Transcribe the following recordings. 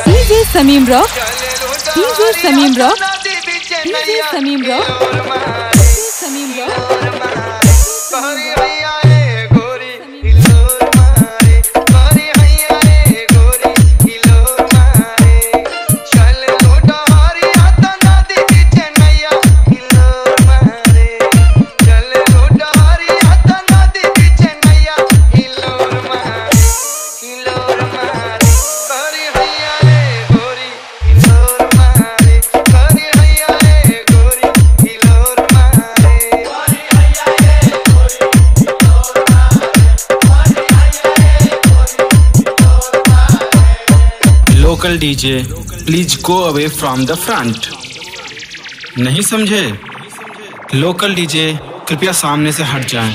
DJ Samim rock, DJ Samim rock, DJ Samim rock, Sameem rock. Local DJ please go away from the front. नहीं समझे? Local DJ कृपया सामने से हट जाएं।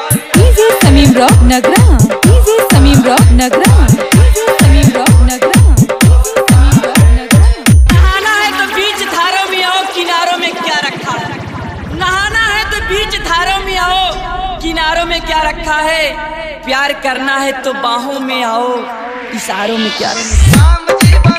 Nagra DJ Samim rock Nagra, DJ Samim rock Nagra, Samim rock Nagra. नहाना है तो बीच धारों में आओ, किनारों में क्या रखा है। नहाना है तो बीच धारों में आओ, किनारों में क्या रखा है। प्यार करना है तो बाहों में आओ, इशारों में क्या रखा है।